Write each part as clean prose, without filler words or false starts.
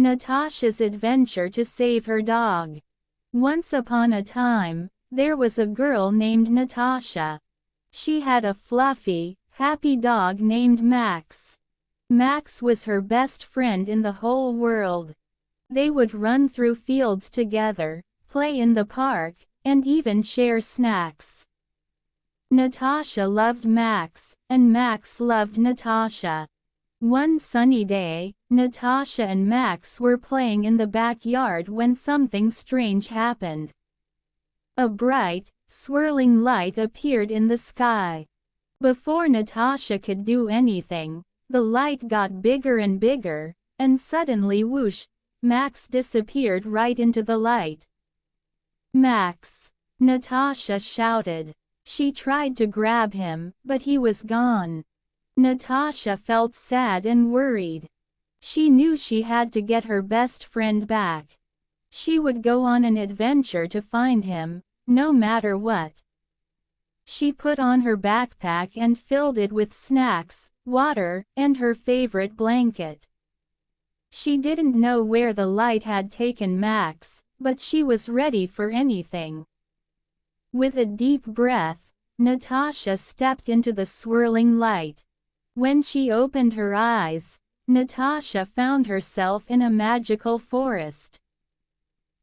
Natasha's adventure to save her dog. Once upon a time, there was a girl named Natasha. She had a fluffy, happy dog named Max. Max was her best friend in the whole world. They would run through fields together, play in the park, and even share snacks. Natasha loved Max, and Max loved Natasha. One sunny day, Natasha and Max were playing in the backyard when something strange happened. A bright, swirling light appeared in the sky. Before Natasha could do anything, the light got bigger and bigger, and suddenly whoosh, Max disappeared right into the light. "Max!" Natasha shouted. She tried to grab him, but he was gone. Natasha felt sad and worried. She knew she had to get her best friend back. She would go on an adventure to find him, no matter what. She put on her backpack and filled it with snacks, water, and her favorite blanket. She didn't know where the light had taken Max, but she was ready for anything. With a deep breath, Natasha stepped into the swirling light. When she opened her eyes, Natasha found herself in a magical forest.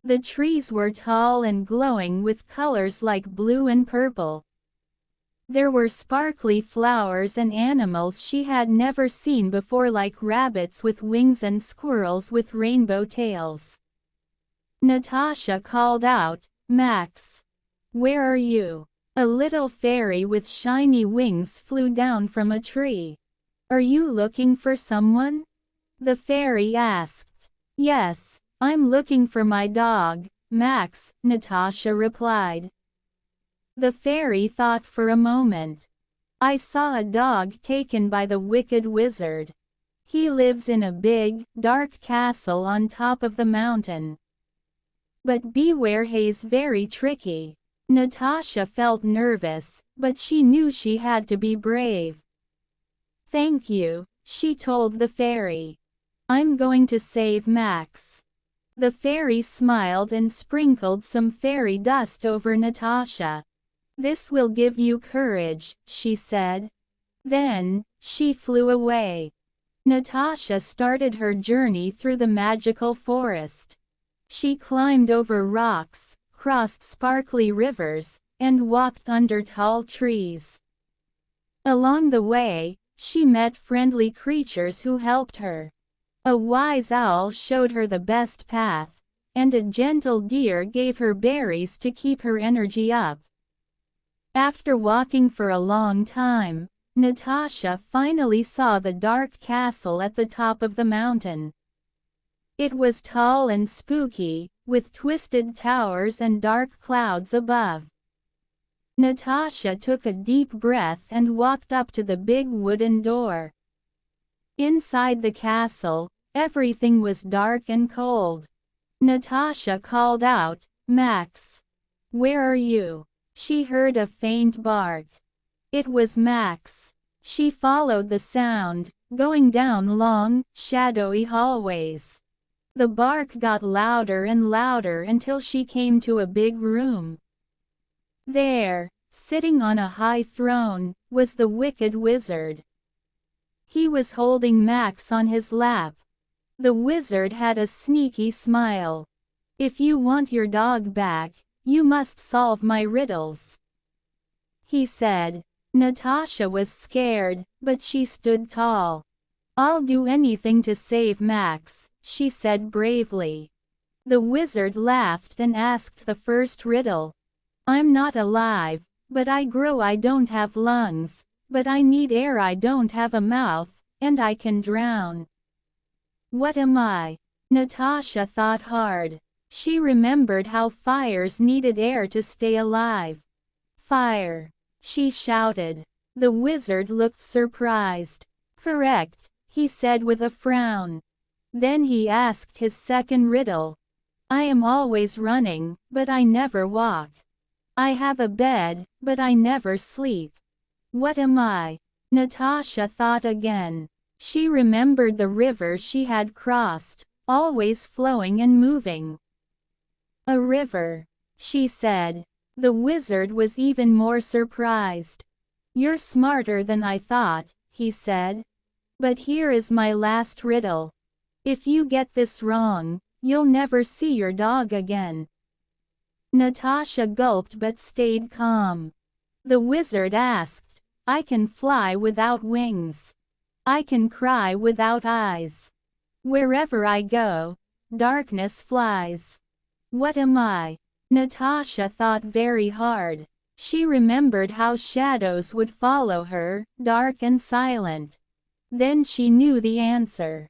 The trees were tall and glowing with colors like blue and purple. There were sparkly flowers and animals she had never seen before, like rabbits with wings and squirrels with rainbow tails. Natasha called out, "Max! Where are you?" A little fairy with shiny wings flew down from a tree. "Are you looking for someone?" the fairy asked. "Yes, I'm looking for my dog, Max," Natasha replied. The fairy thought for a moment. "I saw a dog taken by the wicked wizard. He lives in a big, dark castle on top of the mountain. But beware, he's very tricky." Natasha felt nervous, but she knew she had to be brave. "Thank you," she told the fairy. "I'm going to save Max." The fairy smiled and sprinkled some fairy dust over Natasha. "This will give you courage," she said. Then, she flew away. Natasha started her journey through the magical forest. She climbed over rocks, crossed sparkly rivers, and walked under tall trees. Along the way, she met friendly creatures who helped her. A wise owl showed her the best path, and a gentle deer gave her berries to keep her energy up. After walking for a long time, Natasha finally saw the dark castle at the top of the mountain. It was tall and spooky, with twisted towers and dark clouds above. Natasha took a deep breath and walked up to the big wooden door. Inside the castle, everything was dark and cold. Natasha called out, "Max! Where are you?" She heard a faint bark. It was Max. She followed the sound, going down long, shadowy hallways. The bark got louder and louder until she came to a big room. There, sitting on a high throne, was the wicked wizard. He was holding Max on his lap. The wizard had a sneaky smile. "If you want your dog back, you must solve my riddles," he said. Natasha was scared, but she stood tall. "I'll do anything to save Max," she said bravely. The wizard laughed and asked the first riddle. "I'm not alive, but I grow. I don't have lungs, but I need air. I don't have a mouth, and I can drown. What am I?" Natasha thought hard. She remembered how fires needed air to stay alive. "Fire!" she shouted. The wizard looked surprised. "Correct," he said with a frown. Then he asked his second riddle. "I am always running, but I never walk. I have a bed, but I never sleep. What am I?" Natasha thought again. She remembered the river she had crossed, always flowing and moving. A river, she said. The wizard was even more surprised. You're smarter than I thought, he said. But here is my last riddle. If you get this wrong, you'll never see your dog again. Natasha gulped but stayed calm. The wizard asked, I can fly without wings. I can cry without eyes. Wherever I go, darkness flies. What am I? Natasha thought very hard. She remembered how shadows would follow her, dark and silent. Then she knew the answer.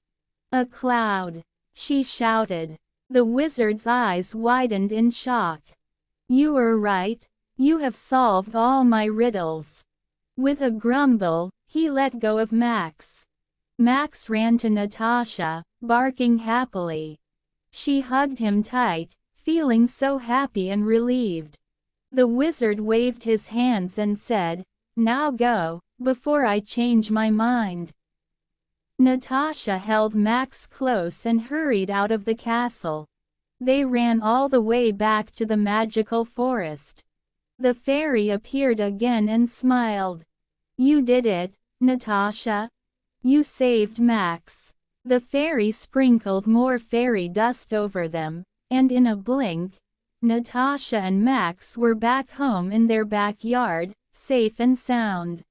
A cloud. She shouted. The wizard's eyes widened in shock. You were right. You have solved all my riddles. With a grumble, he let go of Max. Max ran to Natasha, barking happily. She hugged him tight, feeling so happy and relieved. The wizard waved his hands and said, Now go, before I change my mind. Natasha held Max close and hurried out of the castle. They ran all the way back to the magical forest. The fairy appeared again and smiled. You did it, Natasha. You saved Max. The fairy sprinkled more fairy dust over them, and in a blink, Natasha and Max were back home in their backyard, safe and sound.